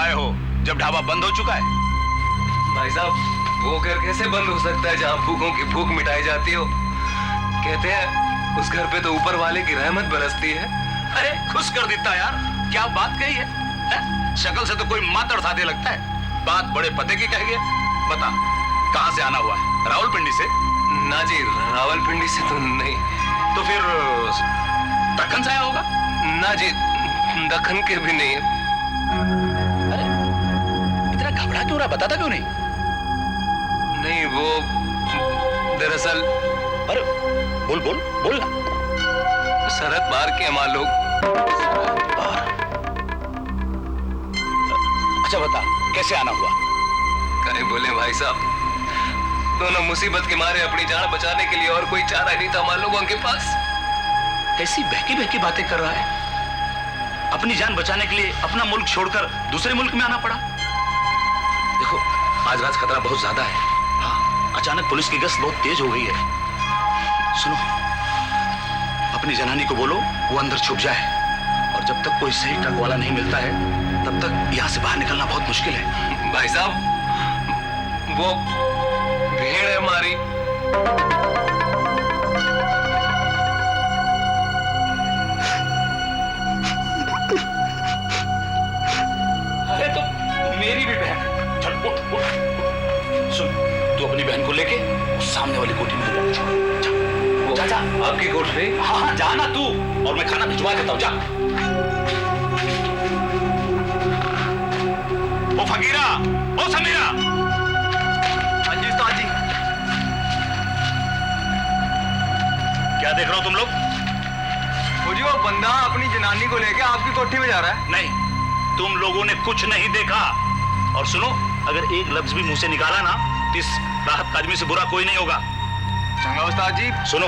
आए हो जब ढाबा बंद हो चुका है? भाई साहब, वो घर कैसे बंद हो सकता है जहाँ भूखों की भूख मिटाई जाती हो? कहते हैं उस घर पे तो ऊपर वाले की रहमत बरसती है। अरे खुश कर देता यार, क्या बात कही है? शक्ल से तो कोई मातड़ साधे लगता है, बात बड़े पते की कह गया। बता कहाँ से आना हुआ है? रावलपिंडी से? ना जी, रावलपिंडी से तो नहीं। तो फिर दक्कन से आया होगा? ना जी, दक्कन के भी नहीं। अरे इतना घबरा क्यों रहा, बताता क्यों नहीं? नहीं वो दरअसल। अरे बोल बोल बोल ना। सरहद पार के हमारे लोग। अच्छा बता कैसे आना हुआ? कहीं बोले भाई साहब, दोनों मुसीबत के मारे अपनी जान बचाने के लिए और कोई चारा नहीं था हमारे लोगों के पास। कैसी बहकी बहकी बातें कर रहा है? अपनी जान बचाने के लिए अपना मुल्क छोड़कर दूसरे मुल्क में आना पड़ा। देखो आज रात खतरा बहुत ज्यादा है। हाँ, अचानक पुलिस की गश्त बहुत तेज हो गई है। सुनो, अपनी जनानी को बोलो वो अंदर छुप जाए, और जब तक कोई सही ट्रक वाला नहीं मिलता है तब तक यहाँ से बाहर निकलना बहुत मुश्किल है। भाई साहब, वो भीड़ है हमारी। अरे तो मेरी भी बहन है। चल उठ उठ। सुन, तू अपनी बहन को लेके उस सामने वाली कोठी में जा। जा आपकी कोठरी? हाँ हाँ जाना तू, और मैं खाना भिजवा देता हूँ। जा। ओ फकीरा, ओ समीरा। हाजी उस्ताद जी। क्या देख रहे हो तुम लोग? जी वो बंदा अपनी जनानी को लेके आपकी कोठी में जा रहा है। नहीं, तुम लोगों ने कुछ नहीं देखा। और सुनो, अगर एक लफ्ज भी मुंह से निकाला ना तो इस राहत आदमी से बुरा कोई नहीं होगा। चंगा उस्ताद जी। सुनो,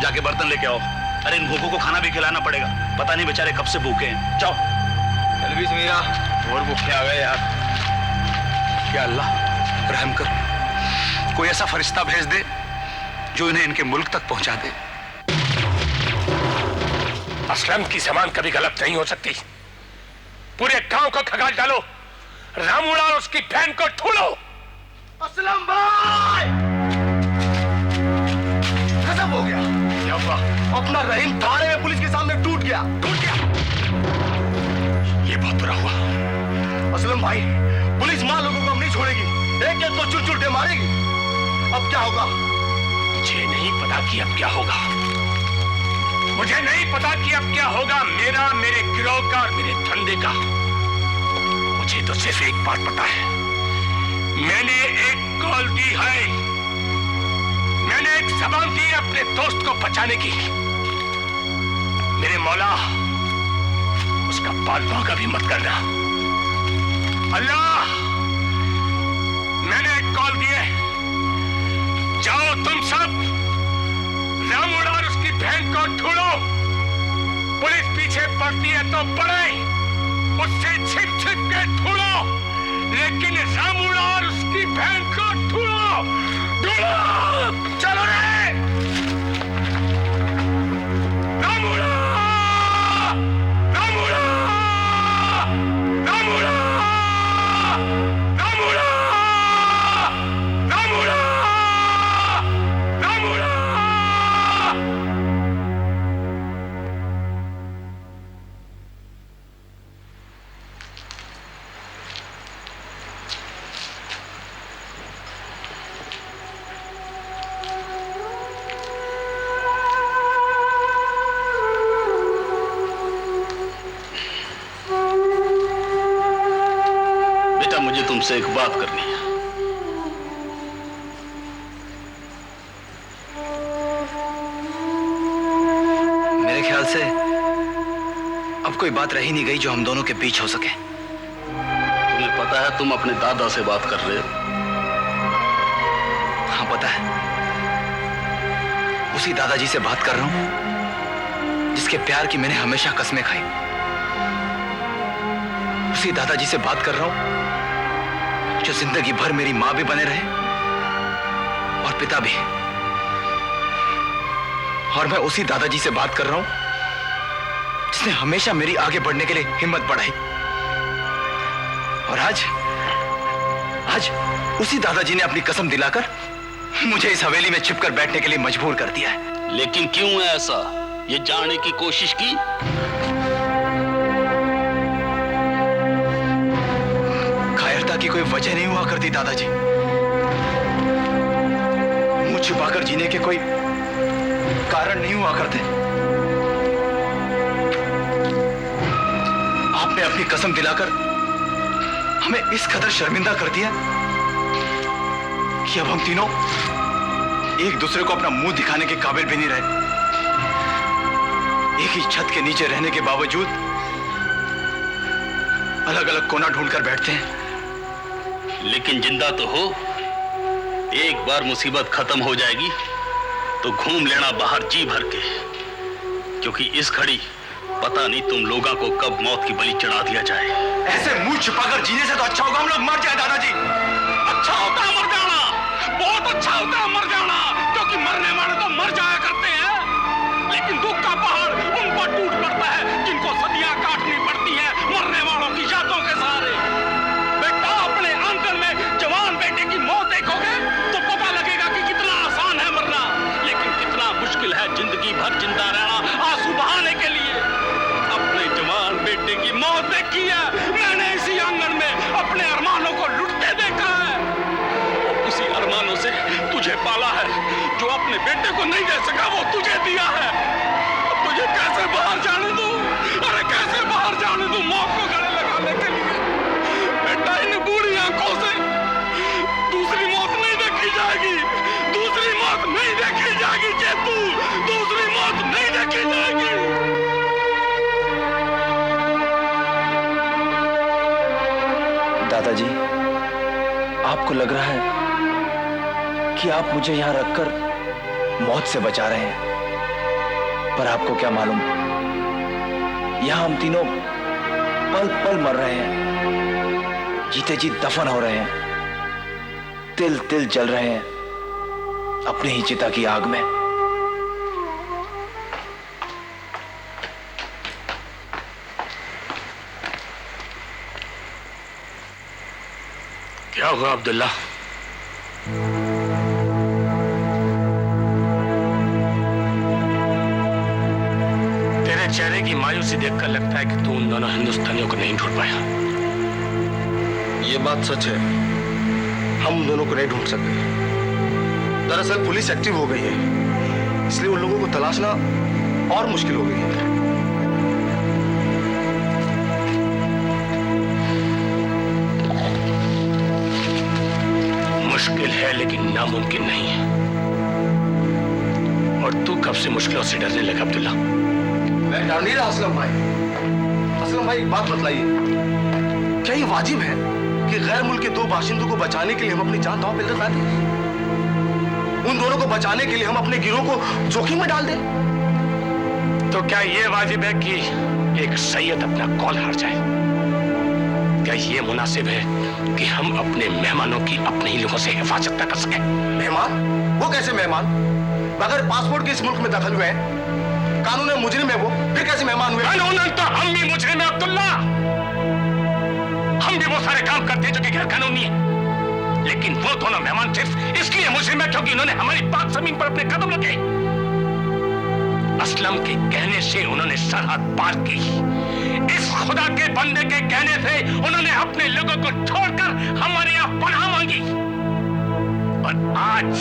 जाके बर्तन लेके आओ। अरे इन भूखों को खाना भी खिलाना पड़ेगा, पता नहीं बेचारे कब से भूखे हैं। जाओ। चल भी समीरा, और भूखे आ गए यार। क्या अल्लाह रहम कर, कोई ऐसा फरिश्ता भेज दे जो इन्हें इनके मुल्क तक पहुंचा दे। असलम की जबान कभी गलत नहीं हो सकती। पूरे गांव को खगाल डालो, रामूड़ा और उसकी बहन को ढूंढो। असलम भाई, खत्म हो गया। क्या हुआ? अपना रहीम थाने में पुलिस के सामने टूट गया। ये बहुत बुरा हुआ। असलम भाई, पुलिस मां लोगों को अब नहीं छोड़ेगी, एक एक को चुट-चुट मारेगी। अब क्या होगा? मुझे नहीं पता कि अब क्या होगा। मुझे नहीं पता कि अब क्या होगा मेरा, मेरे गिरोह का और मेरे धंधे का। मुझे तो सिर्फ एक बात पता है, मैंने एक कॉल दी है, मैंने एक जबान दी है अपने दोस्त को बचाने की। मेरे मौला, उसका बाल बांका भी मत करना। अल्लाह, मैंने एक कॉल दी है, जाओ तुम सब रामूड़ा और उसकी बहन को ढूंढो। पुलिस पीछे पड़ती है तो पड़े, उससे छिप छिप के ढूंढो, लेकिन रामूड़ा और उसकी बहन को ढूंढो। ढूंढो, चलो रे। रामूड़ा, रामूड़ा, रामूड़ा, रामूड़ा, रामूड़ा, रामूड़ा। मुझे तुमसे एक बात करनी है। मेरे ख्याल से अब कोई बात रही नहीं गई जो हम दोनों के बीच हो सके। तुम्हें पता है तुम अपने दादा से बात कर रहे हो? हाँ पता है, उसी दादाजी से बात कर रहा हूं जिसके प्यार की मैंने हमेशा कस्में खाई। उसी दादाजी से बात कर रहा हूं जो जिंदगी भर मेरी मां भी बने रहे और पिता भी। और मैं उसी दादाजी से बात कर रहा हूं जिसने हमेशा मेरी आगे बढ़ने के लिए हिम्मत बढ़ाई। और आज आज उसी दादाजी ने अपनी कसम दिलाकर मुझे इस हवेली में छिपकर बैठने के लिए मजबूर कर दिया है। लेकिन क्यों है ऐसा, ये जानने की कोशिश की? कायरता की कोई वजह नहीं हुआ करती दादाजी। मुंह छुपाकर जीने के कोई कारण नहीं हुआ करते। आपने अपनी कसम दिलाकर हमें इस कदर शर्मिंदा कर दिया कि अब हम तीनों एक दूसरे को अपना मुंह दिखाने के काबिल भी नहीं रहे। एक ही छत के नीचे रहने के बावजूद अलग अलग कोना ढूंढकर बैठते हैं। लेकिन जिंदा तो हो। एक बार मुसीबत खत्म हो जाएगी तो घूम लेना बाहर जी भर के, क्योंकि इस घड़ी पता नहीं तुम लोगों को कब मौत की बलि चढ़ा दिया जाए। ऐसे मुंह छुपाकर जीने से तो अच्छा होगा हम लोग मर जाए दादाजी। अच्छा होता है मर जाना, बहुत अच्छा होता है मर जाना, क्योंकि मरने वाले तो मर जाया करते हैं, लेकिन दुख का पहाड़ उन पर टूट पड़ता है जिनको सदियां काटनी पड़ती हैं मरने वालों की यादों के सहारे। बेटा, अपने आंगन में जवान बेटे की मौत देखोगे तो पता लगेगा कि कितना आसान है मरना, लेकिन कितना मुश्किल है जिंदगी भर जिंदा रहना आंसू बहाने के लिए। अपने जवान बेटे की मौत देखी है मैंने, इसी आंगन में अपने अरमानों को लुटते देखा है। उसी अरमानों से तुझे पाला है, जो अपने बेटे को नहीं दे सका वो तुझे दिया है। अब तुझे कैसे बाहर जाने दूं? अरे कैसे बाहर जाने दूं मौत को गले लगाने के लिए? बेटा, इन बूढ़ी आंखों से दूसरी मौत नहीं देखी जाएगी, दूसरी मौत नहीं देखी जाएगी चेतू, दूसरी मौत नहीं देखी जाएगी। दादाजी, आपको लग रहा है कि आप मुझे यहां रखकर मौत से बचा रहे हैं, पर आपको क्या मालूम, यहां हम तीनों पल पल मर रहे हैं, जीते जी दफन हो रहे हैं, तिल तिल जल रहे हैं अपनी ही चिता की आग में। क्या हुआ अब्दुल्ला? तेरे चेहरे की मायूसी देखकर लगता है कि तू उन दोनों हिंदुस्तानियों को नहीं ढूंढ पाया। ये बात सच है, हम उन दोनों को नहीं ढूंढ सकते। दरअसल पुलिस एक्टिव हो गई है, इसलिए उन लोगों को तलाशना और मुश्किल हो गई है। मुश्किल है लेकिन नामुमकिन नहीं है। और तू कब से मुश्किलों से डरने लगा अब्दुल्ला? मैं डर नहीं रहा असलम भाई। असलम भाई, एक बात बतलाइए, क्या ये वाजिब है कि गैर मुल्क के दो बाशिंदों को बचाने के लिए हम अपनी जान दांव पे लगा दें? उन दोनों को बचाने के लिए हम अपने गिरोह को जोखिम में डाल दें? तो क्या ये वाजिब है कि एक सैयद अपना कौल हार जाए? क्या ये मुनासिब है कि हम अपने मेहमानों की अपने ही लोगों से हिफाजत न कर सके? मेहमान? वो कैसे मेहमान? बगैर पासपोर्ट के इस मुल्क में दखल हुए हैं, कानून मुजरिम है वो, फिर कैसे मेहमान हुए? कानूनन तो हम भी मुजरिम हैं अब्दुल्ला, हम भी वो सारे काम करते हैं जो कि गैर कानूनी है, लेकिन वो दोनों मेहमान सिर्फ इसलिए मुजरिम है क्योंकि उन्होंने हमारी पाक जमीन पर अपने कदम रखे। असलम के कहने से उन्होंने सरहद पार की, इस खुदा के बंदे के कहने से उन्होंने अपने लोगों को छोड़कर हमारे यहां पनाह मांगी, और आज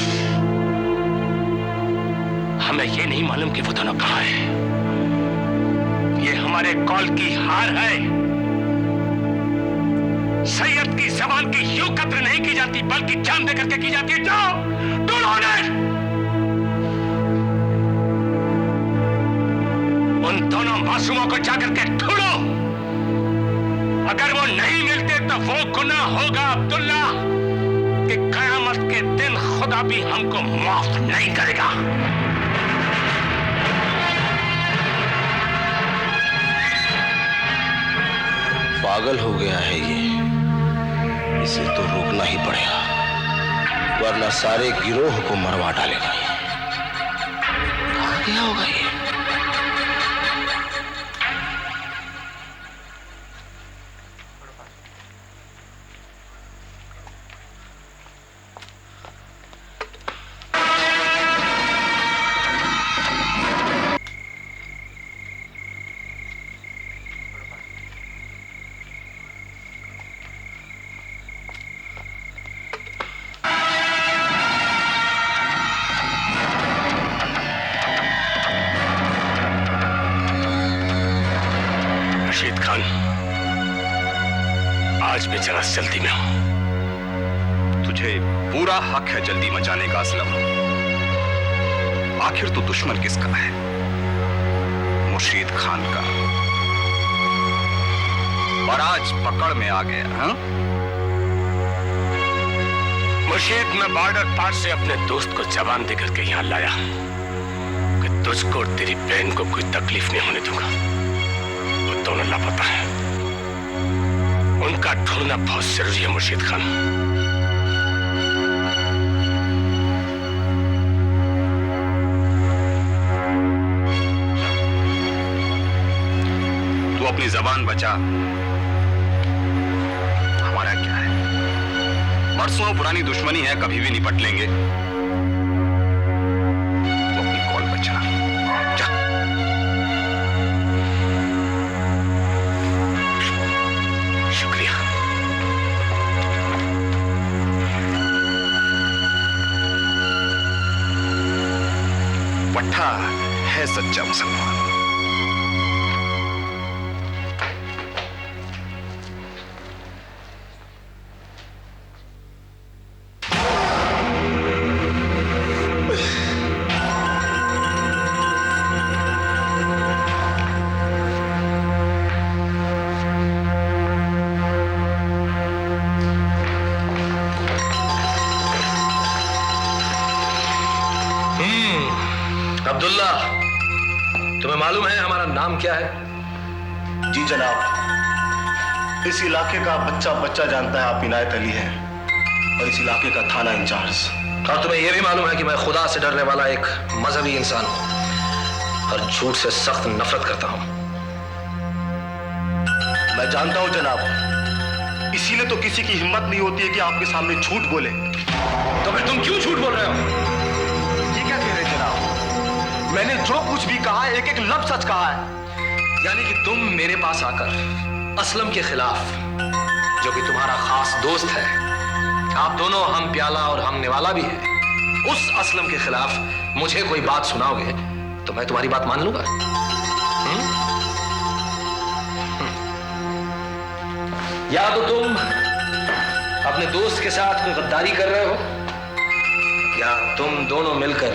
हमें यह नहीं मालूम कि वो दोनों कहां हैं। ये हमारे कॉल की हार है। सैयद की जबान की यूं कद्र नहीं की जाती बल्कि जान दे करके की जाती है। जाओ ढूंढो उन्हें, उन दोनों मासूमों को जाकर के ढूंढो। अगर वो नहीं मिलते तो वो गुनाह होगा अब्दुल्ला कि कयामत के दिन खुदा भी हमको माफ नहीं करेगा। पागल हो गया है ये, इसे तो रोकना ही पड़ेगा, वरना सारे गिरोह को मरवा डालेगा ये। कहां गया होगा ये? आज मैं जरा जल्दी में हूं। तुझे पूरा हक है जल्दी मचाने का असलम। आखिर तो दुश्मन किसका है? मुर्शीद खान का। और आज पकड़ में आ गया। हाँ? मुर्शीद, मैं बॉर्डर पार से अपने दोस्त को जवान देकर के यहां लाया कि तुझको और तेरी बहन को कोई तकलीफ नहीं होने दूंगा। वो दोनों लापता है, उनका ढूंढना बहुत जरूरी है मुर्शीद खान। तू अपनी जबान बचा। हमारा क्या है? बरसों पुरानी दुश्मनी है, कभी भी निपट लेंगे। तू अपनी कॉल बचा। जा। शुक्रिया। पट्टा है सच्चा मुसलमान। अब्दुल्ला, तुम्हें मालूम है हमारा नाम क्या है? जी जनाब, इस इलाके का बच्चा बच्चा जानता है आप इनायत अली हैं, और इस इलाके का थाना इंचार्ज। और तुम्हें यह भी मालूम है कि मैं खुदा से डरने वाला एक मजहबी इंसान हूं और झूठ से सख्त नफरत करता हूं। मैं जानता हूं जनाब, इसीलिए तो किसी की हिम्मत नहीं होती है कि आपके सामने झूठ बोले। तो फिर तुम क्यों झूठ बोल रहे हो? ये क्या कह रहे हैं जनाब? मैंने जो कुछ भी कहा है, एक एक लफ्ज सच कहा है। यानी कि तुम मेरे पास आकर असलम के खिलाफ, जो कि तुम्हारा खास दोस्त है, आप दोनों हम प्याला और हम निवाला भी हैं, उस असलम के खिलाफ मुझे कोई बात सुनाओगे तो मैं तुम्हारी बात मान लूंगा। या तो तुम अपने दोस्त के साथ कोई गद्दारी कर रहे हो, या तुम दोनों मिलकर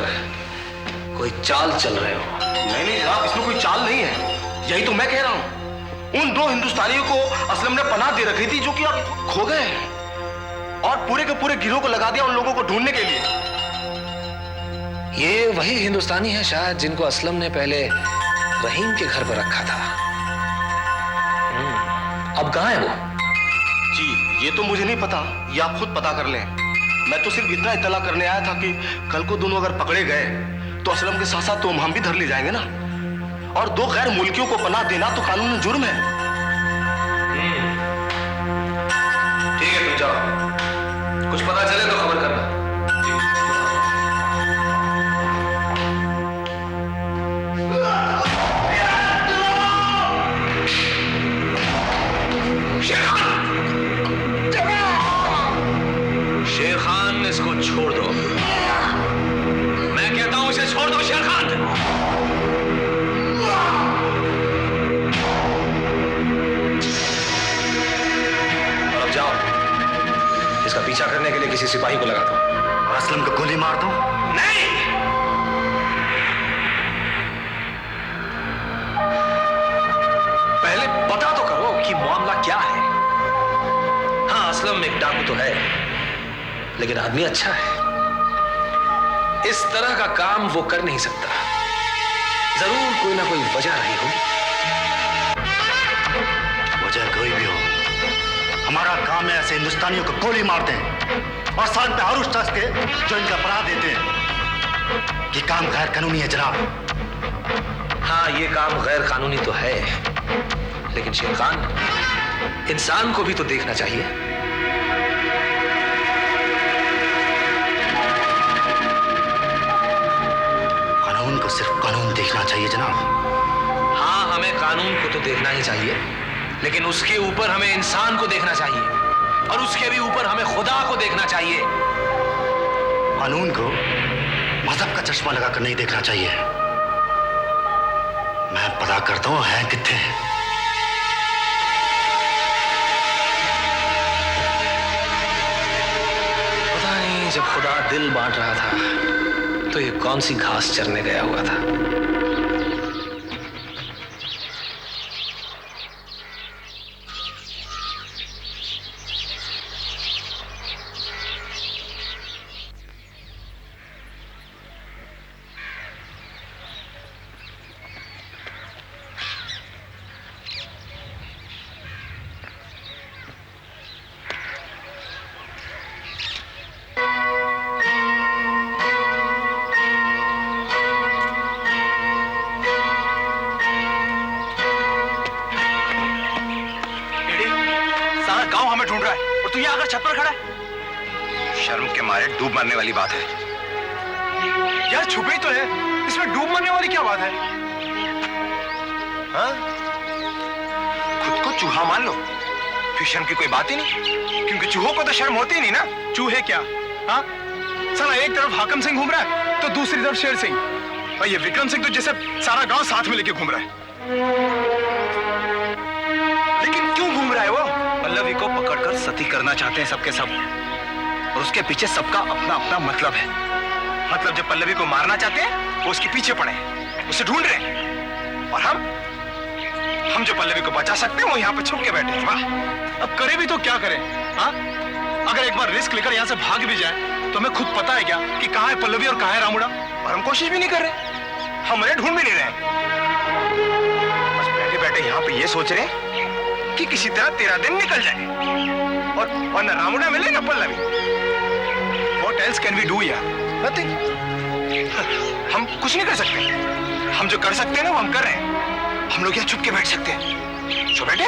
कोई चाल चल रहे हो। नहीं जनाब, इसमें कोई चाल नहीं है, यही तो मैं कह रहा हूं। उन दो हिंदुस्तानियों को असलम ने पनाह दे रखी थी, जो कि अब खो गए हैं, और पूरे के पूरे गिरोह को लगा दिया उन लोगों को ढूंढने के लिए। ये वही हिंदुस्तानी है शायद जिनको असलम ने पहले रहीम के घर पर रखा था। अब कहां है वो? जी ये तो मुझे नहीं पता, ये आप खुद पता कर लें। मैं तो सिर्फ इतना इत्तला करने आया था कि कल को दोनों अगर पकड़े गए तो असलम के साथ साथ तो हम भी धर ले जाएंगे ना। और दो गैर मुल्कियों को पनाह देना तो कानून जुर्म है। ठीक है, तुम जाओ, कुछ पता चले तो खबर करना। शेर खान, इसको छोड़ दो। मैं कहता हूं इसे छोड़ दो शेर खान। और अब जाओ, इसका पीछा करने के लिए किसी सिपाही को लगा दो और असलम को गोली मार दो। नहीं, पहले पता तो करो कि मामला क्या है। हाँ, असलम एक डाकू तो है, लेकिन आदमी अच्छा है। इस तरह का काम वो कर नहीं सकता। जरूर कोई ना कोई वजह रही होगी। वजह कोई भी हो, हमारा काम है ऐसे हिंदुस्तानियों को गोली मारते हैं और साथ पे हर उस शख्स के जो इनका पनाह देते हैं। ये काम गैर कानूनी है जनाब। हाँ, ये काम गैर कानूनी तो है, लेकिन शेर खान, इंसान को भी तो देखना चाहिए। कानून को सिर्फ कानून देखना चाहिए जनाब। हाँ, हमें कानून को तो देखना ही चाहिए, लेकिन उसके ऊपर हमें इंसान को देखना चाहिए, और उसके भी ऊपर हमें खुदा को देखना चाहिए। कानून को मजहब का चश्मा लगाकर नहीं देखना चाहिए। मैं पता करता हूं है कितने। नहीं, जब खुदा दिल बांट रहा था तो ये कौन सी घास चरने गया हुआ था? गांव हमें ढूंढ रहा है और तू यहाँ आकर छत पर खड़ा है। शर्म के मारे डूब मरने वाली बात है। यार छुपे ही तो है, इसमें डूब मरने वाली क्या बात है? हाँ? खुद को चूहा मान लो, फिर शर्म की कोई बात ही नहीं, क्योंकि चूहों को तो शर्म होती ही नहीं ना। चूहे क्या? हाँ? साला एक तरफ हाकम सिंह घूम रहा है तो दूसरी तरफ शेर सिंह, और ये विक्रम सिंह तो जैसे सारा गांव साथ में लेके घूम रहा है। लेकिन क्यों घूम रहा है वो? पल्लवी को पकड़कर सती करना चाहते हैं सबके सब, और उसके पीछे सबका अपना अपना मतलब है। मतलब जब पल्लवी को मारना चाहते हैं वो उसके पीछे पड़े हैं, उसे ढूंढ रहे हैं, और हम जो पल्लवी को बचा सकते हैं वो यहाँ पे छुप के बैठे हैं। वाह, अब करे भी तो क्या करें? हाँ? अगर एक बार रिस्क लेकर यहाँ से भाग भी जाए तो हमें खुद पता है क्या कि कहाँ है पल्लवी और कहाँ है रामुड़ा? और हम कोशिश भी नहीं कर रहे, हम उन्हें ढूंढ भी नहीं रहे, बस बैठे बैठे यहाँ पे ये सोच रहे हैं कि किसी तरह तेरा दिन निकल जाए, और न रामुड़ा मिले न Pallavi. What else can we do यार? Nothing. हम कुछ नहीं कर सकते, हम जो कर सकते हैं ना वो हम कर रहे हैं। हम लोग यहाँ छुप के बैठ सकते हैं, सो बैठे।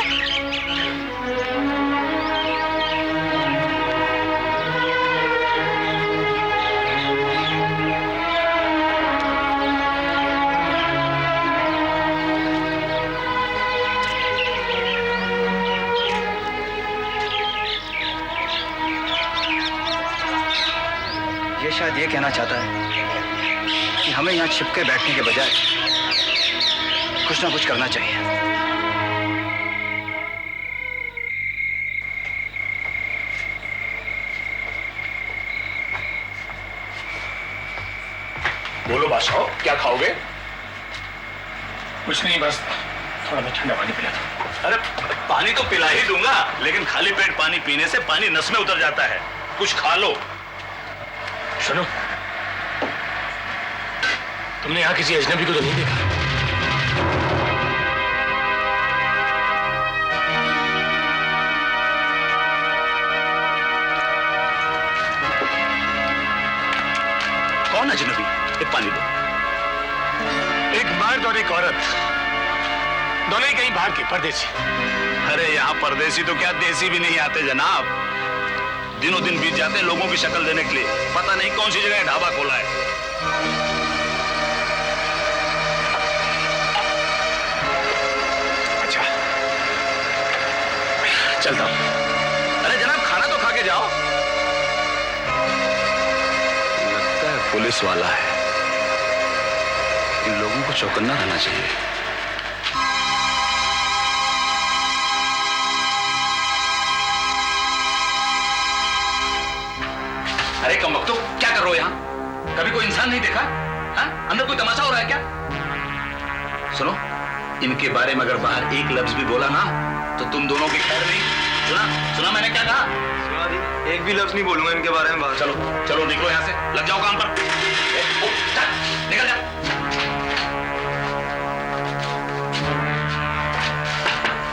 ये शायद ये कहना चाहता है कि हमें यहाँ छिपके बैठने के बजाय कुछ ना कुछ करना चाहिए। बोलो बादशाह, क्या खाओगे? कुछ नहीं, बस थोड़ा मैं ठंडा पानी पिला था। अरे पानी तो पिला ही दूंगा, लेकिन खाली पेट पानी पीने से पानी नस में उतर जाता है। कुछ खा लो। सुनो, तुमने यहाँ किसी अजनबी को तो नहीं देखा? कौन अजनबी? एक पानी दो। एक मर्द और एक औरत, दोनों ही कहीं बाहर के परदेसी। अरे यहाँ परदेसी तो क्या देसी भी नहीं आते जनाब। दिनों दिन बीत जाते हैं लोगों की शक्ल देने के लिए, पता नहीं कौन सी जगह ढाबा खोला है। अच्छा, चलता हूं। अरे जनाब, खाना तो खा के जाओ। लगता है पुलिस वाला है, इन लोगों को चौकन्ना रहना चाहिए। अरे कमबख्तो, क्या कर रहे हो यहाँ? कभी कोई इंसान नहीं देखा? हाँ? अंदर कोई तमाशा हो रहा है क्या? सुनो, इनके बारे में अगर बाहर एक लफ्ज भी बोला ना तो तुम दोनों की खैर नहीं। सुना मैंने क्या कहा? सुना दी, एक भी लफ्ज नहीं बोलूंगा इनके बारे में बात। चलो चलो निकलो यहाँ से, लग जाओ काम पर। निकल जाओ।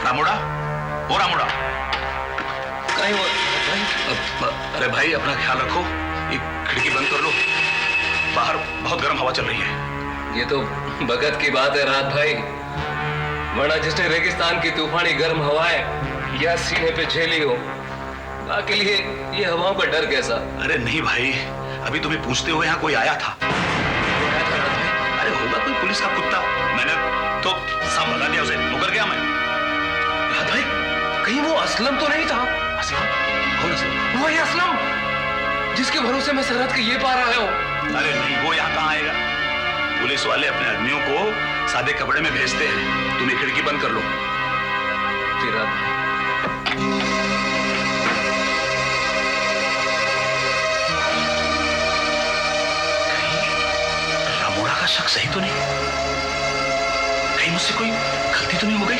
रामुड़ा, ओ रामुड़ा, कहीं वो अरे भाई अपना ख्याल रखो, ये खिड़की बंद कर लो, बाहर बहुत गर्म हवा चल रही है। ये तो बगत की बात है रात भाई, वरना जिसने रेगिस्तान की तूफानी गर्म हवाएं या सीने पे झेली हो, बाकी लिए ये हवाओं का डर कैसा? अरे नहीं भाई, अभी तुम्हें पूछते हुए यहाँ कोई आया था। अरे होगा कोई पुलिस का कुत्ता, मैंने तो सब भगा दिया उसे, मुकर गया मैं। रात भाई, कहीं वो असलम तो नहीं था? असलम? कौन असलम? वही असलम जिसके भरोसे मैं सरहद के ये पार आया हूँ। अरे नहीं, वो यहाँ कहाँ आएगा? पुलिस वाले अपने आदमियों को सादे कपड़े में भेजते हैं। तुम ये खिड़की बंद कर लो। जी रात भाई। मेरा शक सही तो नहीं? कहीं मुझसे कोई गलती तो नहीं हो गई?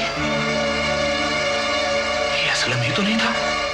ये असलम ही तो नहीं था?